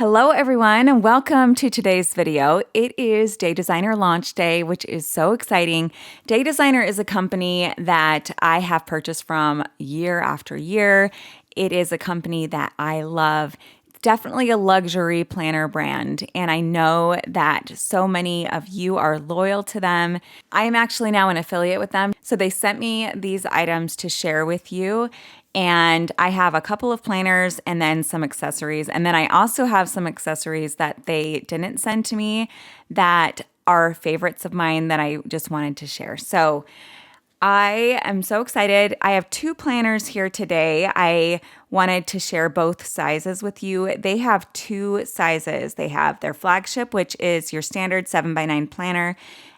Hello everyone and welcome to today's video. It is Day Designer launch day, which is so exciting. Day Designer is a company that I have purchased from year after year. It is a company that I love. It's definitely a luxury planner brand, and I know that so many of you are loyal to them. I am actually now an affiliate with them, so they sent me these items to share with you. And I have a couple of planners and then some accessories. And then I also have some accessories that they didn't send to me that are favorites of mine that I just wanted to share. So I am so excited. I have two planners here today. I wanted to share both sizes with you. They have two sizes. They have their Flagship, which is your standard 7x9 planner.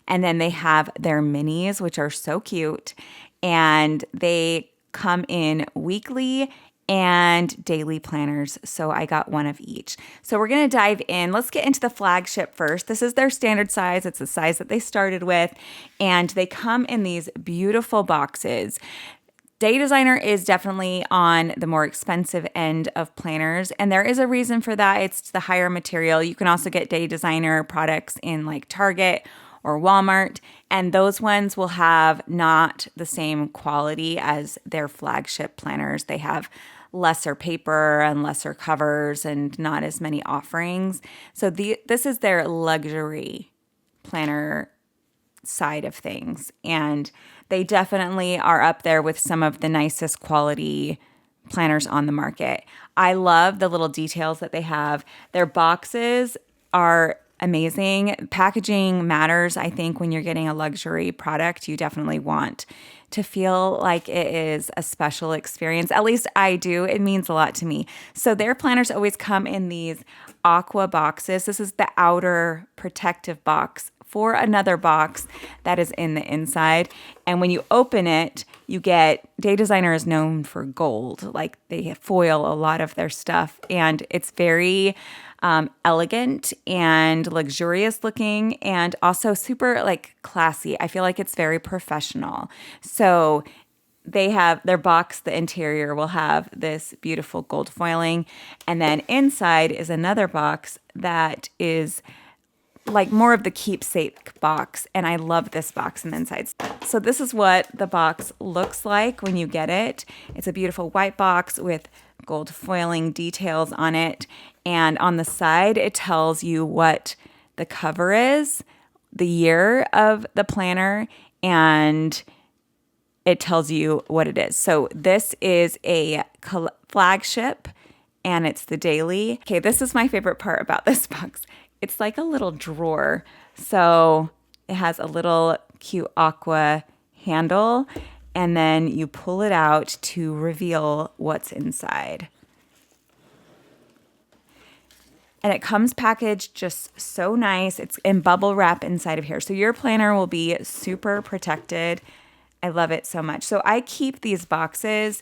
And then they have their minis, which are so cute. And they come in weekly and daily planners. So I got one of each. So we're going to dive in. Let's get into the Flagship first. This is their standard size. It's the size that they started with. And they come in these beautiful boxes. Day Designer is definitely on the more expensive end of planners, and there is a reason for that. It's the higher material. You can also get Day Designer products in like Target or Walmart, and those ones will have not the same quality as their Flagship planners. They have lesser paper and lesser covers and not as many offerings. So this is their luxury planner side of things, and they definitely are up there with some of the nicest quality planners on the market. I love the little details that they have. Their boxes are amazing. Packaging matters. I think when you're getting a luxury product, you definitely want to feel like it is a special experience. At least I do. It means a lot to me. So their planners always come in these aqua boxes. This is the outer protective box for another box that is in the inside. And when you open it, you get, Day Designer is known for gold. Like they foil a lot of their stuff, and it's very elegant and luxurious looking, and also super like classy. I feel like it's very professional. So they have their box, the interior will have this beautiful gold foiling, and then inside is another box that is like more of the keepsake box, and I love this box on the inside. So this is what the box looks like when you get it. It's a beautiful white box with gold foiling details on it, and on the side it tells you what the cover is, the year of the planner, and it tells you what it is. So this is a Flagship, and it's the daily. Okay, this is my favorite part about this box. It's like a little drawer. So it has a little cute aqua handle, and then you pull it out to reveal what's inside. And it comes packaged just so nice. It's in bubble wrap inside of here. So your planner will be super protected. I love it so much. So I keep these boxes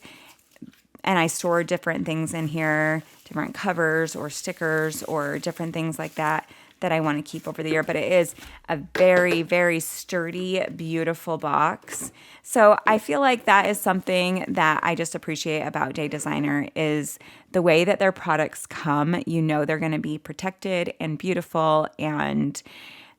and I store different things in here, different covers or stickers or different things like that I want to keep over the year. But it is a very, very sturdy, beautiful box. So I feel like that is something that I just appreciate about Day Designer is the way that their products come. You know they're going to be protected and beautiful, and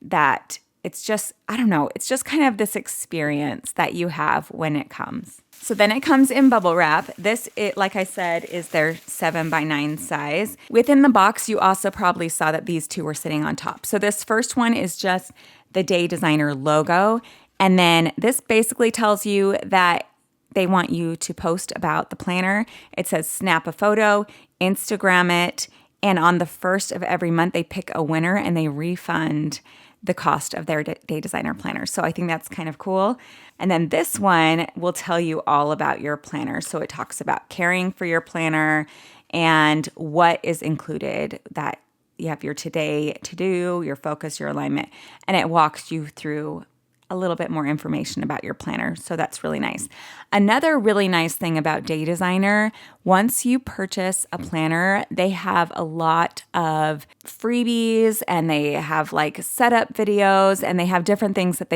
that it's just, I don't know, it's just kind of this experience that you have when it comes. So then it comes in bubble wrap. This, like I said, is their 7x9 size. Within the box, you also probably saw that these two were sitting on top. So this first one is just the Day Designer logo. And then this basically tells you that they want you to post about the planner. It says snap a photo, Instagram it, and on the first of every month, they pick a winner and they refund the cost of their Day Designer planner. So I think that's kind of cool. And then this one will tell you all about your planner. So it talks about caring for your planner and what is included, that you have your today to do, your focus, your alignment, and it walks you through a little bit more information about your planner. So that's really nice. Another really nice thing about Day Designer, once you purchase a planner, they have a lot of freebies, and they have like setup videos, and they have different things that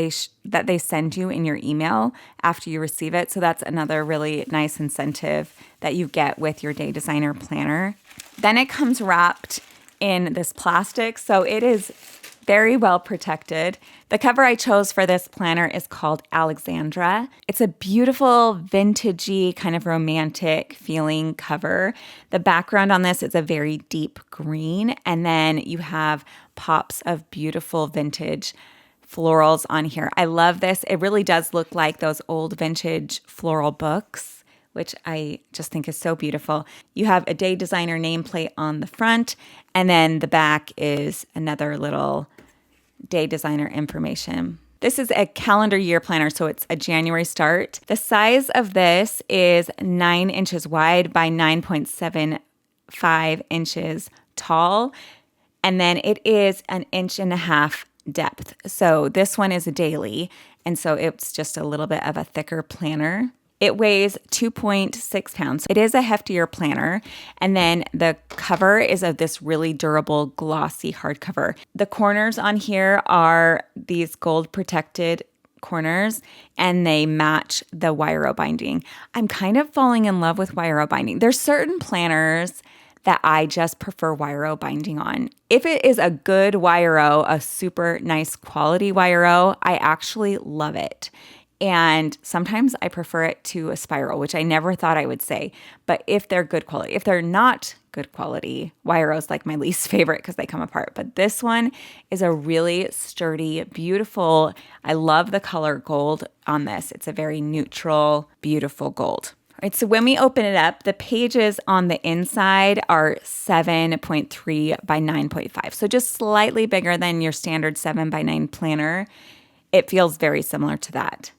they send you in your email after you receive it. So that's another really nice incentive that you get with your Day Designer planner. Then it comes wrapped in this plastic, so it is very well protected. The cover I chose for this planner is called Alexandra. It's a beautiful, vintagey, kind of romantic feeling cover. The background on this is a very deep green, and then you have pops of beautiful vintage florals on here. I love this. It really does look like those old vintage floral books, which I just think is so beautiful. You have a Day Designer nameplate on the front, and then the back is another little Day Designer information. This is a calendar year planner, so it's a January start. The size of this is 9 inches wide by 9.75 inches tall, and then it is 1.5 inches depth. So this one is a daily, and so it's just a little bit of a thicker planner. It weighs 2.6 pounds. It is a heftier planner. And then the cover is of this really durable, glossy hardcover. The corners on here are these gold protected corners, and they match the wire binding. I'm kind of falling in love with wire binding. There's certain planners that I just prefer wire binding on. If it is a good wire, a super nice quality wire, I actually love it. And sometimes I prefer it to a spiral, which I never thought I would say. But if they're good quality, if they're not good quality, wire is like my least favorite because they come apart. But this one is a really sturdy, beautiful, I love the color gold on this. It's a very neutral, beautiful gold. All right, so when we open it up, the pages on the inside are 7.3 by 9.5. So just slightly bigger than your standard 7 by 9 planner. It feels very similar to that.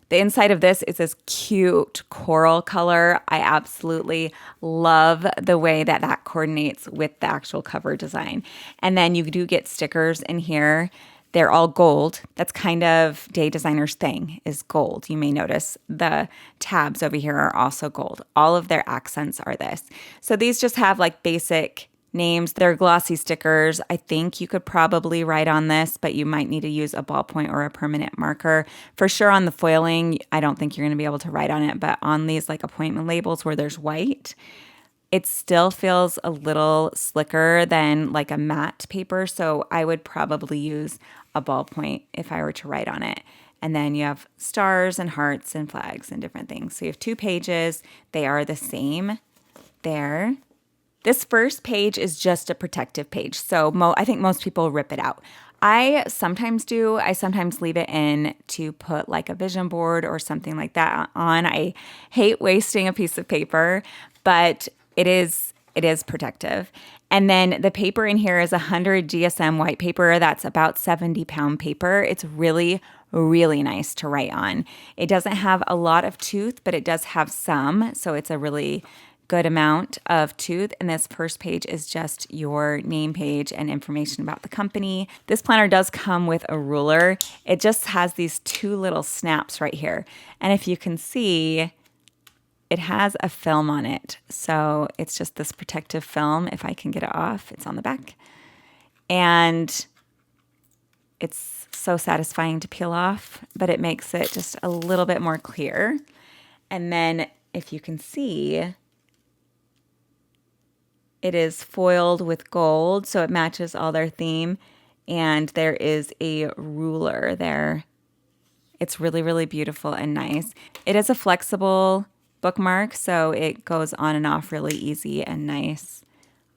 The inside of this is this cute coral color. I absolutely love the way that that coordinates with the actual cover design. And then you do get stickers in here. They're all gold. That's kind of Day Designer's thing, is gold. You may notice the tabs over here are also gold. All of their accents are this. So these just have like basic names. They're glossy stickers. I think you could probably write on this, but you might need to use a ballpoint or a permanent marker. For sure on the foiling, I don't think you're going to be able to write on it, but on these like appointment labels where there's white, it still feels a little slicker than like a matte paper. So I would probably use a ballpoint if I were to write on it. And then you have stars and hearts and flags and different things. So you have 2 pages. They are the same there. This first page is just a protective page. So I think most people rip it out. I sometimes do. I sometimes leave it in to put like a vision board or something like that on. I hate wasting a piece of paper, but it is protective. And then the paper in here is 100 GSM white paper. That's about 70-pound paper. It's really, really nice to write on. It doesn't have a lot of tooth, but it does have some. So it's a really good amount of tooth. And this first page is just your name page and information about the company. This planner does come with a ruler. It just has these 2 little snaps right here. And if you can see, it has a film on it. So it's just this protective film. If I can get it off, it's on the back. And it's so satisfying to peel off, but it makes it just a little bit more clear. And then if you can see, it is foiled with gold, so it matches all their theme. And there is a ruler there. It's really, really beautiful and nice. It is a flexible bookmark, so it goes on and off really easy and nice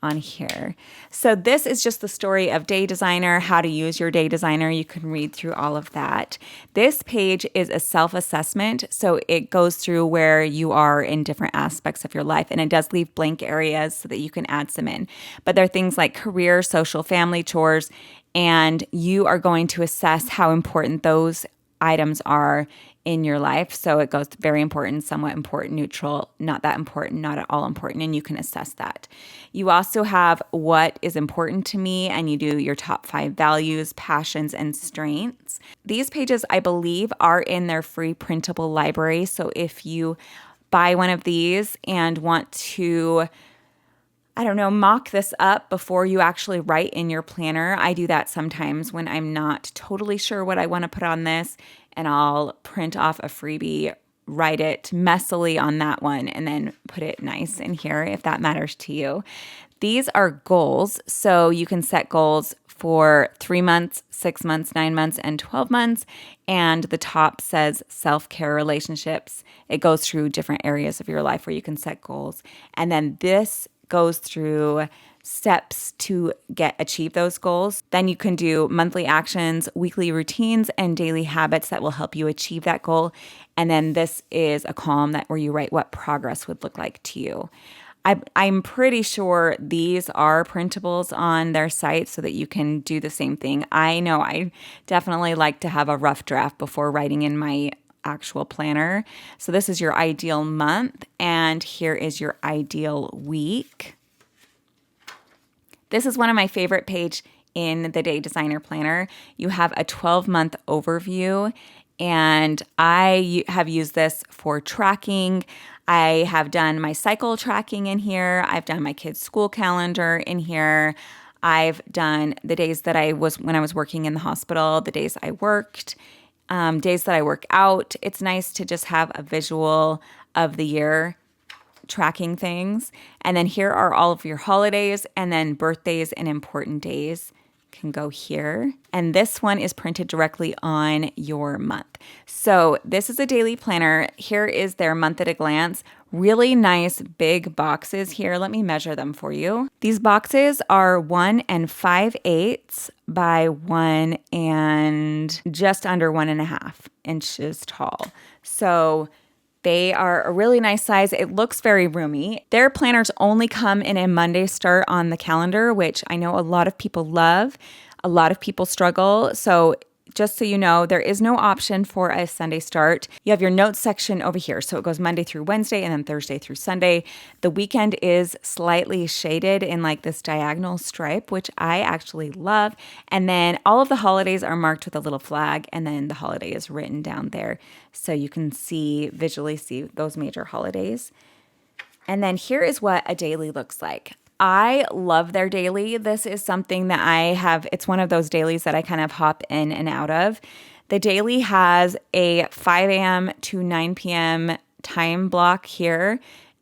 on here. So this is just the story of Day Designer, how to use your Day Designer. You can read through all of that. This page is a self-assessment, so it goes through where you are in different aspects of your life, and it does leave blank areas so that you can add some in. But there are things like career, social, family, chores, and you are going to assess how important those items are in your life. So it goes very important, somewhat important, neutral, not that important, not at all important, and you can assess that. You also have what is important to me, and you do your top 5 values, passions, and strengths. These pages, I believe, are in their free printable library. So if you buy one of these and want to, mock this up before you actually write in your planner. I do that sometimes when I'm not totally sure what I want to put on this, and I'll print off a freebie write it messily on that one and then put it nice in here if that matters to you. These are goals, so you can set goals for 3 months, 6 months, 9 months, and 12 months. And the top says self-care, relationships. It goes through different areas of your life where you can set goals. And then this goes through steps to achieve those goals. Then you can do monthly actions, weekly routines, and daily habits that will help you achieve that goal. And then this is a column where you write what progress would look like to you. I'm pretty sure these are printables on their site so that you can do the same thing. I know I definitely like to have a rough draft before writing in my actual planner. So this is your ideal month, and here is your ideal week. This is one of my favorite pages in the Day Designer Planner. You have a 12-month overview, and I have used this for tracking. I have done my cycle tracking in here. I've done my kids' school calendar in here. I've done the days that when I was working in the hospital, the days I worked, days that I work out. It's nice to just have a visual of the year tracking things. And then here are all of your holidays, and then birthdays and important days can go here. And this one is printed directly on your month. So this is a daily planner. Here is their month at a glance. Really nice big boxes here. Let me measure them for you. These boxes are 1 5/8 by 1 and just under 1.5 inches tall. So they are a really nice size. It looks very roomy. Their planners only come in a Monday start on the calendar, which I know a lot of people love. A lot of people struggle. So just so you know, there is no option for a Sunday start. You have your notes section over here. So it goes Monday through Wednesday and then Thursday through Sunday. The weekend is slightly shaded in like this diagonal stripe, which I actually love. And then all of the holidays are marked with a little flag, and then the holiday is written down there. So you can visually see those major holidays. And then here is what a daily looks like. I love their daily. This is something that it's one of those dailies that I kind of hop in and out of. The daily has a 5 a.m. to 9 p.m. time block here,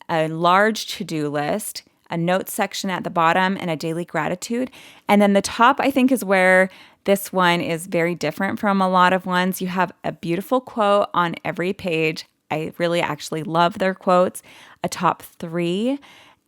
a large to-do list, a notes section at the bottom, and a daily gratitude. And then the top, I think, is where this one is very different from a lot of ones. You have a beautiful quote on every page. I really actually love their quotes, a top 3.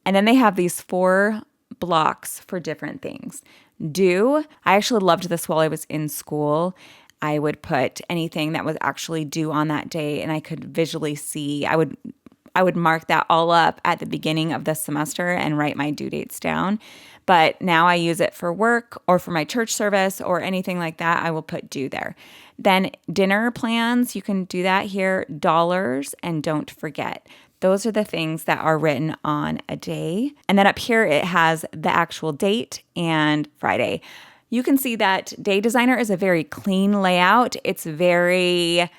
And then they have these 4 blocks for different things. Due, I actually loved this while I was in school. I would put anything that was actually due on that day, and I could visually see. I would mark that all up at the beginning of the semester and write my due dates down. But now I use it for work or for my church service or anything like that. I will put due there. Then dinner plans, you can do that here. Dollars, and don't forget. Those are the things that are written on a day. And then up here, it has the actual date and Friday. You can see that Day Designer is a very clean layout. It's very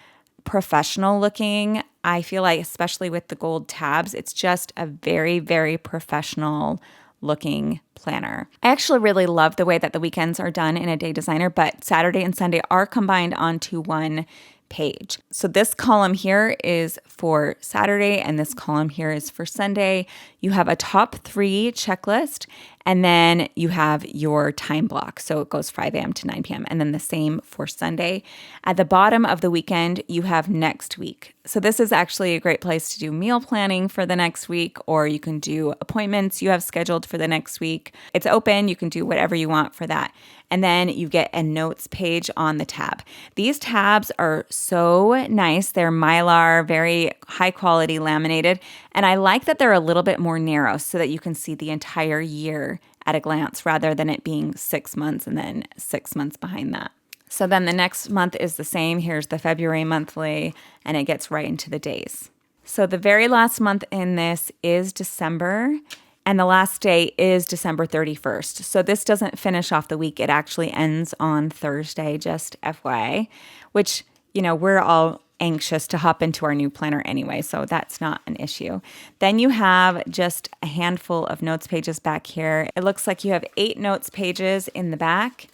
professional looking. I feel like, especially with the gold tabs, it's just a very, very professional looking planner. I actually really love the way that the weekends are done in a Day Designer, but Saturday and Sunday are combined onto one page. So this column here is for Saturday and this column here is for Sunday. You have a top 3 checklist, and then you have your time block. So it goes 5 a.m. to 9 p.m. and then the same for Sunday. At the bottom of the weekend, you have next week. So this is actually a great place to do meal planning for the next week, or you can do appointments you have scheduled for the next week. It's open. You can do whatever you want for that. And then you get a notes page on the tab. These tabs are so nice. They're Mylar, very high quality laminated. And I like that they're a little bit more narrow so that you can see the entire year at a glance rather than it being 6 months and then 6 months behind that. So then the next month is the same. Here's the February monthly, and it gets right into the days. So the very last month in this is December, and the last day is December 31st. So this doesn't finish off the week. It actually ends on Thursday, just FYI, which, we're all anxious to hop into our new planner anyway, so that's not an issue. Then you have just a handful of notes pages back here. It looks like you have 8 notes pages in the back,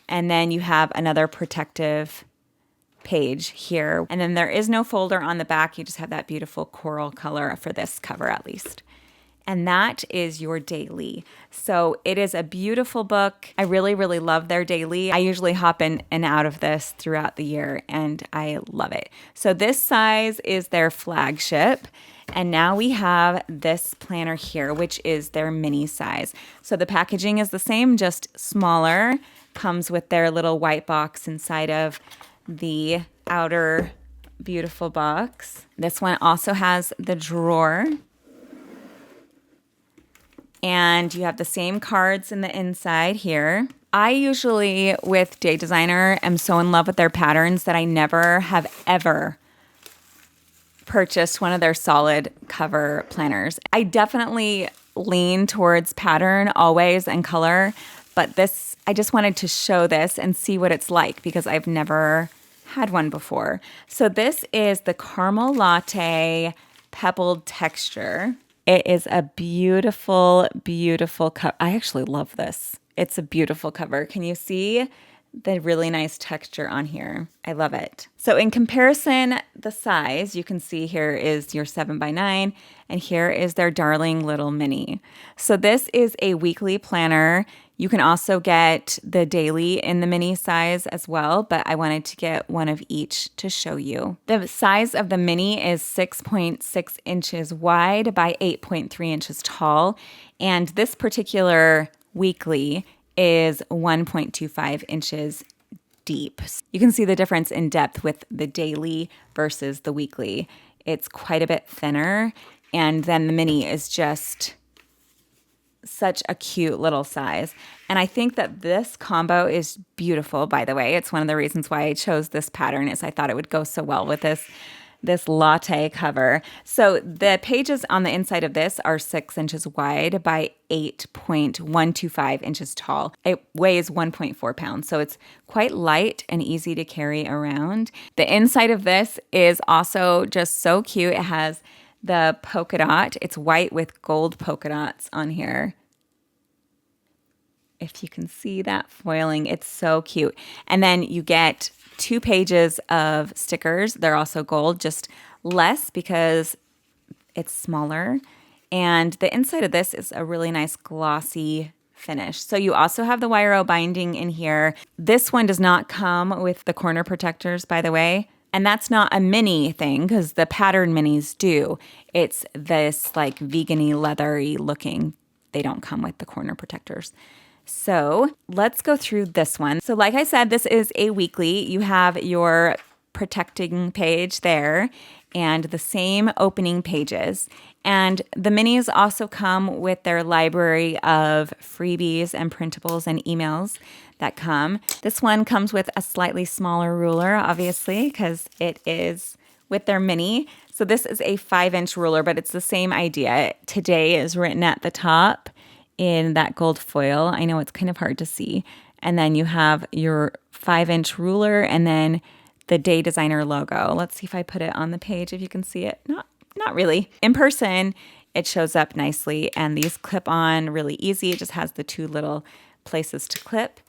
and then you have another protective page here. And then there is no folder on the back. You just have that beautiful coral color for this cover at least. And that is your daily. So it is a beautiful book. I really, really love their daily. I usually hop in and out of this throughout the year, and I love it. So this size is their flagship. And now we have this planner here, which is their mini size. So the packaging is the same, just smaller. Comes with their little white box inside of the outer beautiful box. This one also has the drawer. And you have the same cards in the inside here. I usually, with Day Designer, am so in love with their patterns that I never have ever purchased one of their solid cover planners. I definitely lean towards pattern always and color, but this, I just wanted to show this and see what it's like because I've never had one before. So this is the Caramel Latte Pebbled Texture. It is a beautiful, beautiful cover. I actually love this. It's a beautiful cover. Can you see the really nice texture on here? I love it. So in comparison, the size, you can see here is your 7x9, and here is their darling little mini. So this is a weekly planner. You can also get the daily in the mini size as well, but I wanted to get one of each to show you. The size of the mini is 6.6 inches wide by 8.3 inches tall, and this particular weekly is 1.25 inches deep. You can see the difference in depth with the daily versus the weekly. It's quite a bit thinner, and then the mini is just such a cute little size. And I think that this combo is beautiful, by the way. It's one of the reasons why I chose this pattern is I thought it would go so well with this latte cover. So the pages on the inside of this are 6 inches wide by 8.125 inches tall. It weighs 1.4 pounds, so it's quite light and easy to carry around. The inside of this is also just so cute. It has the polka dot. It's white with gold polka dots on here. If you can see that foiling, it's so cute. And then you get 2 pages of stickers. They're also gold, just less because it's smaller. And the inside of this is a really nice glossy finish. So you also have the wire binding in here. This one does not come with the corner protectors, by the way. And that's not a mini thing because the pattern minis do. It's this like vegan-y, leathery looking. They don't come with the corner protectors. So let's go through this one. So like I said, this is a weekly. You have your protecting page there and the same opening pages. And the minis also come with their library of freebies and printables and emails that come. This one comes with a slightly smaller ruler, obviously, because it is with their mini. So this is a 5-inch ruler, but it's the same idea. Today is written at the top in that gold foil. I know it's kind of hard to see. And then you have your 5-inch ruler and then the Day Designer logo. Let's see if I put it on the page, if you can see it. Not really. In person, it shows up nicely, and these clip on really easy. It just has the 2 little places to clip.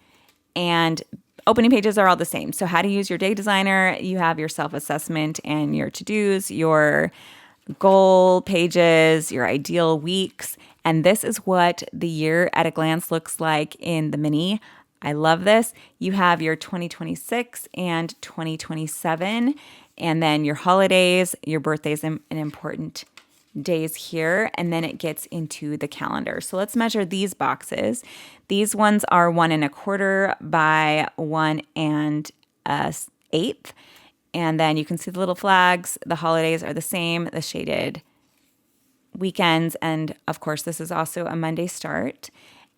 And opening pages are all the same. So how to use your Day Designer, you have your self-assessment and your to-dos, your goal pages, your ideal weeks. And this is what the year at a glance looks like in the mini. I love this. You have your 2026 and 2027, and then your holidays, your birthdays, and important days here, and then it gets into the calendar. So let's measure these boxes. These ones are 1 1/4 by 1 1/8. And then you can see the little flags. The holidays are the same, the shaded weekends. And of course, this is also a Monday start.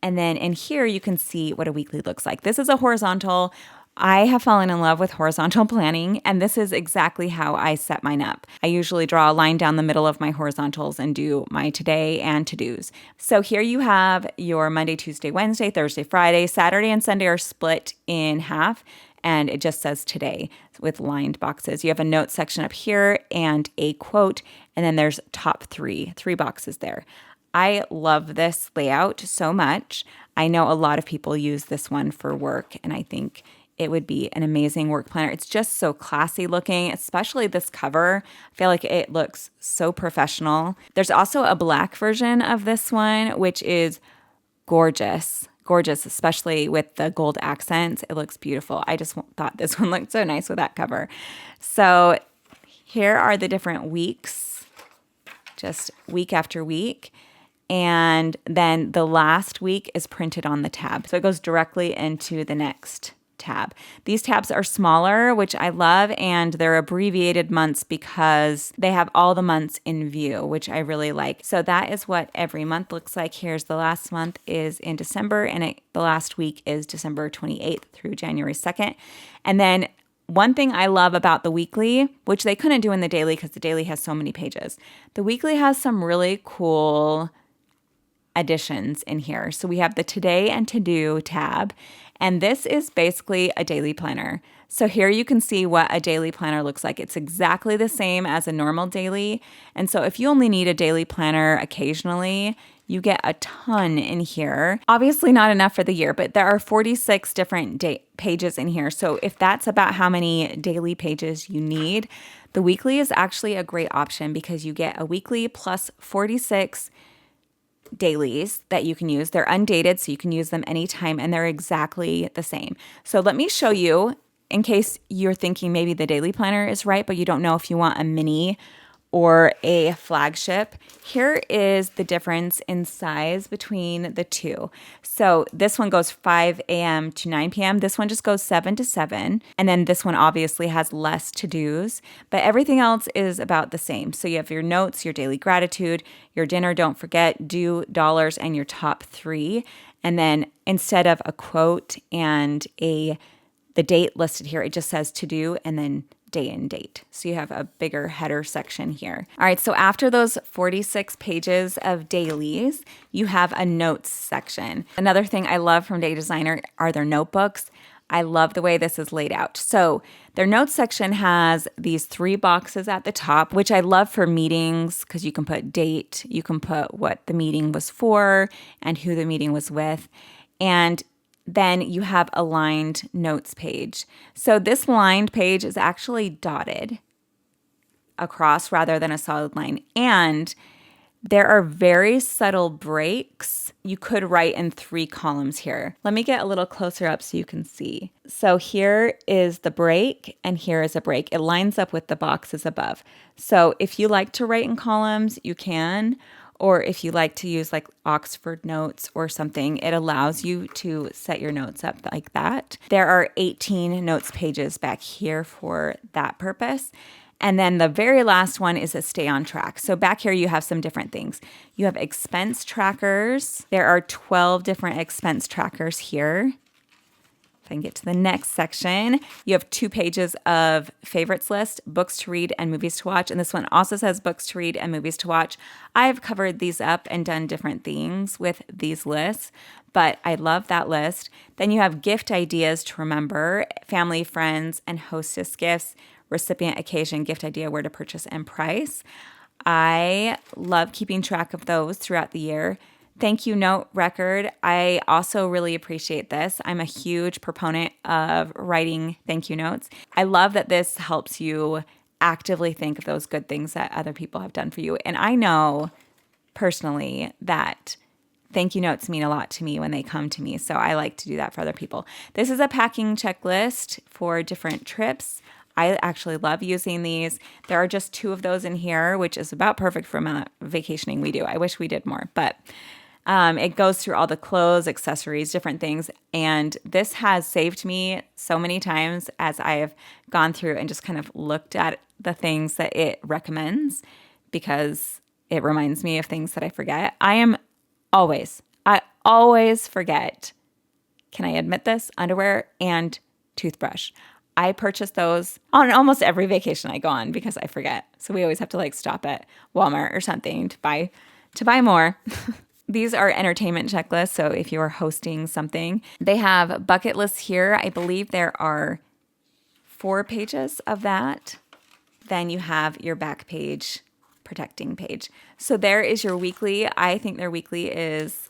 And then in here, you can see what a weekly looks like. This is a horizontal. I have fallen in love with horizontal planning, and this is exactly how I set mine up. I usually draw a line down the middle of my horizontals and do my today and to-dos. So here you have your Monday, Tuesday, Wednesday, Thursday, Friday. Saturday and Sunday are split in half, and it just says today with lined boxes. You have a note section up here and a quote, and then there's top three boxes there. I love this layout so much. I know a lot of people use this one for work, and I think it would be an amazing work planner. It's just so classy looking, especially this cover. I feel like it looks so professional. There's also a black version of this one, which is gorgeous. Gorgeous, especially with the gold accents. It looks beautiful. I just thought this one looked so nice with that cover. So here are the different weeks, just week after week. And then the last week is printed on the tab. So it goes directly into the next tab. These tabs are smaller, which I love, and they're abbreviated months because they have all the months in view, which I really like. So that is what every month looks like. Here's the last month is in December, and the last week is December 28th through January 2nd. And then one thing I love about the weekly, which they couldn't do in the daily because the daily has so many pages, the weekly has some really cool additions in here. So we have the Today and To Do tab, and this is basically a daily planner. So here you can see what a daily planner looks like. It's exactly the same as a normal daily. And so if you only need a daily planner occasionally, you get a ton in here. Obviously not enough for the year, but there are 46 different pages in here. So if that's about how many daily pages you need, the weekly is actually a great option because you get a weekly plus 46 dailies that you can use. They're undated, so you can use them anytime, and they're exactly the same. So let me show you, in case you're thinking maybe the daily planner is right, but you don't know if you want a mini or a flagship. Here is the difference in size between the two. So this one goes 5 a.m. to 9 p.m. This one just goes 7 to 7. And then this one obviously has less to-dos, but everything else is about the same. So you have your notes, your daily gratitude, your dinner, don't forget, do dollars, and your top 3. And then instead of a quote and the date listed here, it just says to do and then day and date. So you have a bigger header section here. All right, so after those 46 pages of dailies, you have a notes section. Another thing I love from Day Designer are their notebooks. I love the way this is laid out. So their notes section has these 3 boxes at the top, which I love for meetings because you can put date, you can put what the meeting was for and who the meeting was with. And then you have a lined notes page. So this lined page is actually dotted across rather than a solid line. And there are very subtle breaks. You could write in 3 columns here. Let me get a little closer up so you can see. So here is the break, and here is a break. It lines up with the boxes above. So if you like to write in columns, you can. Or if you like to use like Oxford notes or something, it allows you to set your notes up like that. There are 18 notes pages back here for that purpose. And then the very last one is a stay on track. So back here you have some different things. You have expense trackers. There are 12 different expense trackers here. If I can get to the next section, you have 2 pages of favorites list, books to read and movies to watch. And this one also says books to read and movies to watch. I've covered these up and done different things with these lists, but I love that list. Then you have gift ideas to remember, family, friends, and hostess gifts, recipient, occasion, gift idea, where to purchase, and price. I love keeping track of those throughout the year. Thank you note record. I also really appreciate this. I'm a huge proponent of writing thank you notes. I love that this helps you actively think of those good things that other people have done for you. And I know personally that thank you notes mean a lot to me when they come to me. So I like to do that for other people. This is a packing checklist for different trips. I actually love using these. There are just 2 of those in here, which is about perfect for amount of vacationing we do. I wish we did more, but it goes through all the clothes, accessories, different things. And this has saved me so many times as I have gone through and just kind of looked at the things that it recommends because it reminds me of things that I forget. I always forget, can I admit this? Underwear and toothbrush. I purchase those on almost every vacation I go on because I forget. So we always have to like stop at Walmart or something to buy more. These are entertainment checklists. So if you're hosting something, they have bucket lists here. I believe there are 4 pages of that. Then you have your back page, protecting page. So there is your weekly. I think their weekly is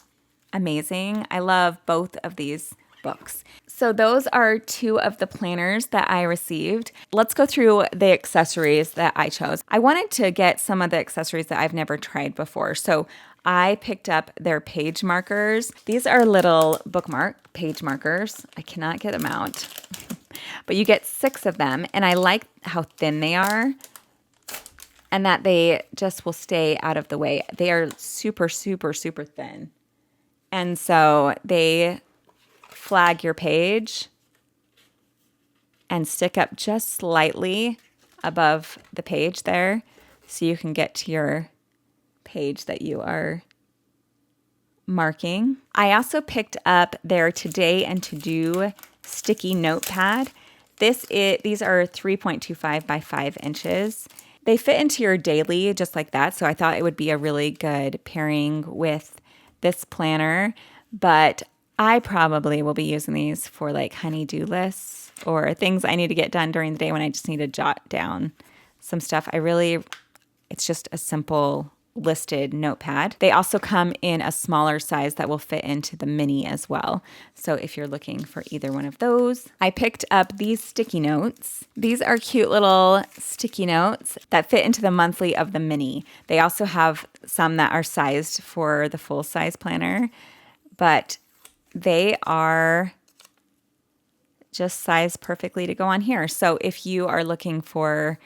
amazing. I love both of these books. So those are two of the planners that I received. Let's go through the accessories that I chose. I wanted to get some of the accessories that I've never tried before. So I picked up their page markers. These are little bookmark page markers. I cannot get them out, but you get 6 of them. And I like how thin they are and that they just will stay out of the way. They are super, super, super thin. And so they flag your page and stick up just slightly above the page there so you can get to your page that you are marking. I also picked up their Today and To Do sticky notepad. These are 3.25 by 5 inches. They fit into your daily just like that, so I thought it would be a really good pairing with this planner, but I probably will be using these for like honey-do lists or things I need to get done during the day when I just need to jot down some stuff. It's just a simple listed notepad. They also come in a smaller size that will fit into the mini as well. So if you're looking for either one of those, I picked up these sticky notes. These are cute little sticky notes that fit into the monthly of the mini. They also have some that are sized for the full size planner, but they are just sized perfectly to go on here. So if you are looking for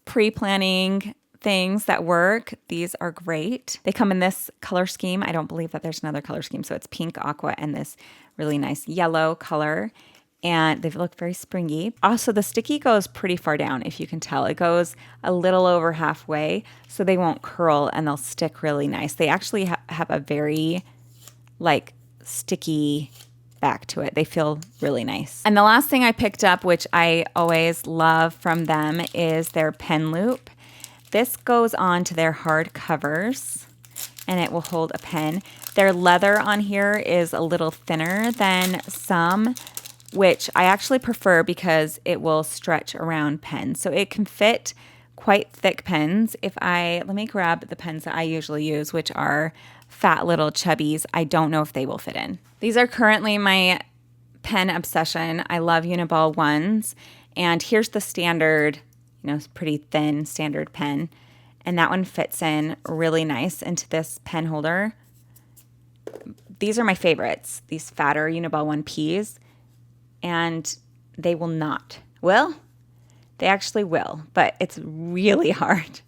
pre-planning things that work, these are great. They come in this color scheme. I don't believe that there's another color scheme. So it's pink, aqua, and this really nice yellow color. And they look very springy. Also, the sticky goes pretty far down, if you can tell. It goes a little over halfway, so they won't curl and they'll stick really nice. They actually have a very sticky back to it. They feel really nice. And the last thing I picked up, which I always love from them, is their pen loop. This goes on to their hard covers and it will hold a pen. Their leather on here is a little thinner than some, which I actually prefer because it will stretch around pens. So it can fit quite thick pens. Let me grab the pens that I usually use, which are fat little chubbies. I don't know if they will fit in. These are currently my pen obsession. I love Uniball ones. And here's the standard, pretty thin standard pen. And that one fits in really nice into this pen holder. These are my favorites, these fatter Uniball 1Ps. And they will not. Well, they actually will, but it's really hard.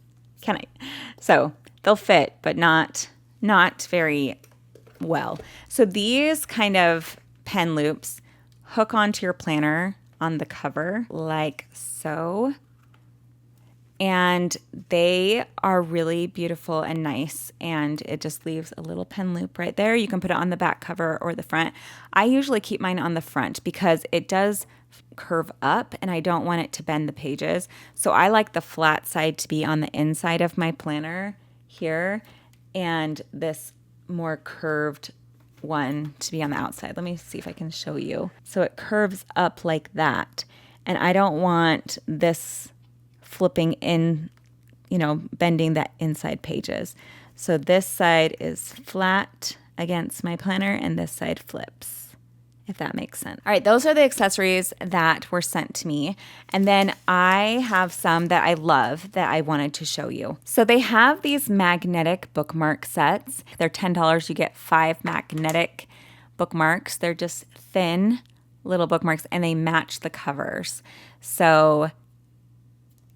So they'll fit, but not very well. So these kind of pen loops hook onto your planner on the cover like so. And they are really beautiful and nice. And it just leaves a little pen loop right there. You can put it on the back cover or the front. I usually keep mine on the front because it does curve up and I don't want it to bend the pages. So I like the flat side to be on the inside of my planner here and this more curved one to be on the outside. Let me see if I can show you. So it curves up like that. And I don't want this flipping in, bending that inside pages. So this side is flat against my planner and this side flips, if that makes sense. All right, those are the accessories that were sent to me. And then I have some that I love that I wanted to show you. So they have these magnetic bookmark sets. They're $10. You get 5 magnetic bookmarks. They're just thin little bookmarks and they match the covers. So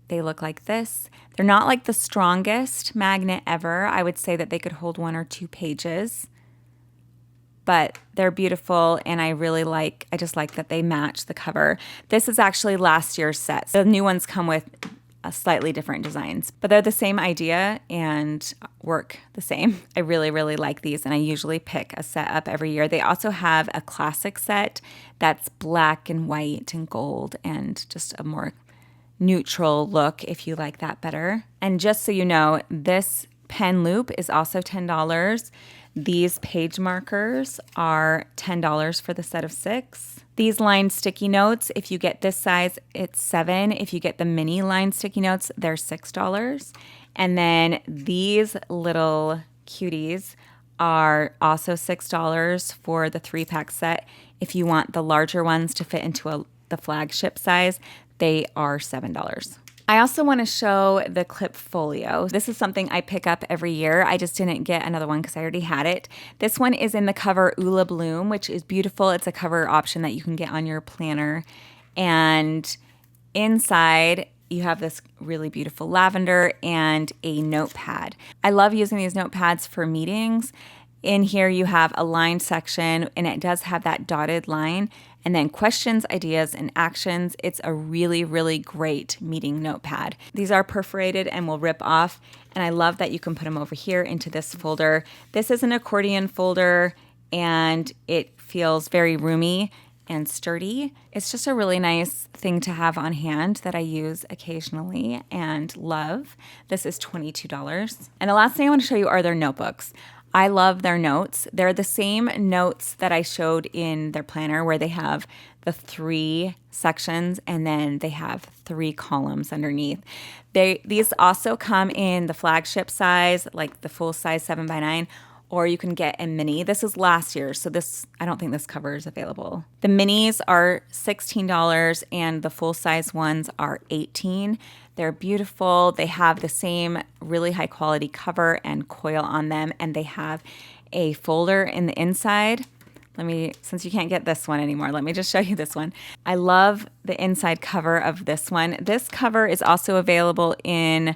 they look like this. They're not like the strongest magnet ever. I would say that they could hold 1 or 2 pages, but they're beautiful and I just like that they match the cover. This is actually last year's set. The new ones come with slightly different designs, but they're the same idea and work the same. I really, really like these and I usually pick a set up every year. They also have a classic set that's black and white and gold and just a more neutral look if you like that better. And just so you know, this pen loop is also $10. These page markers are $10 for the set of 6. These lined sticky notes, if you get this size, it's $7. If you get the mini lined sticky notes, they're $6. And then these little cuties are also $6 for the 3-pack set. If you want the larger ones to fit into the flagship size, they are $7. I also want to show the clip folio. This is something I pick up every year. I just didn't get another one because I already had it. This one is in the cover Ula Bloom, which is beautiful. It's a cover option that you can get on your planner. And inside, you have this really beautiful lavender and a notepad. I love using these notepads for meetings. In here, you have a lined section, and it does have that dotted line, and then questions, ideas, and actions. It's a really, really great meeting notepad. These are perforated and will rip off, and I love that you can put them over here into this folder. This is an accordion folder, and it feels very roomy and sturdy. It's just a really nice thing to have on hand that I use occasionally and love. This is $22. And the last thing I want to show you are their notebooks. I love their notes. They're the same notes that I showed in their planner, where they have the 3 sections and then they have 3 columns underneath. These also come in the flagship size, like the full size 7x9, or you can get a mini. This is last year, so I don't think this cover is available. The minis are $16 and the full size ones are $18. They're beautiful. They have the same really high quality cover and coil on them, and they have a folder in the inside. Since you can't get this one anymore, let me just show you this one. I love the inside cover of this one. This cover is also available in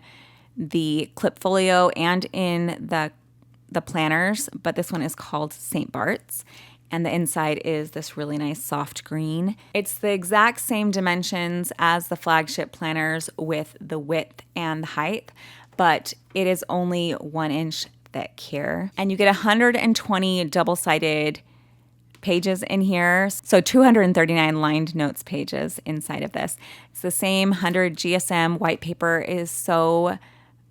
the clip folio and in the planners, but this one is called St. Bart's, and the inside is this really nice soft green. It's the exact same dimensions as the flagship planners with the width and the height, but it is only 1 inch thick here. And you get 120 double-sided pages in here, so 239 lined notes pages inside of this. It's the same 100 GSM white paper. It is so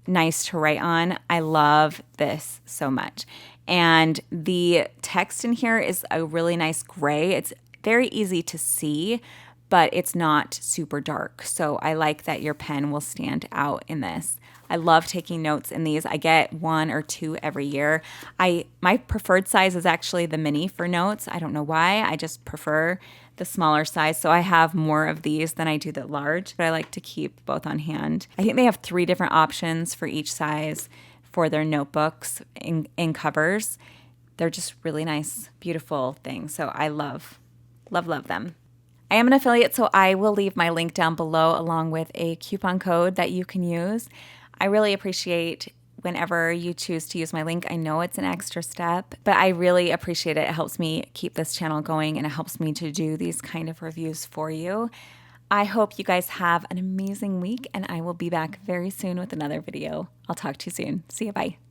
nice to write on. I love this so much. And the text in here is a really nice gray. It's very easy to see, but it's not super dark. So I like that your pen will stand out in this. I love taking notes in these. I get 1 or 2 every year. My preferred size is actually the mini for notes. I don't know why. I just prefer the smaller size. So I have more of these than I do the large, but I like to keep both on hand. I think they have 3 different options for each size for their notebooks in covers. They're just really nice, beautiful things. So I love, love, love them. I am an affiliate, so I will leave my link down below along with a coupon code that you can use. I really appreciate whenever you choose to use my link. I know it's an extra step, but I really appreciate it. It helps me keep this channel going, and it helps me to do these kind of reviews for you. I hope you guys have an amazing week, and I will be back very soon with another video. I'll talk to you soon. See you. Bye.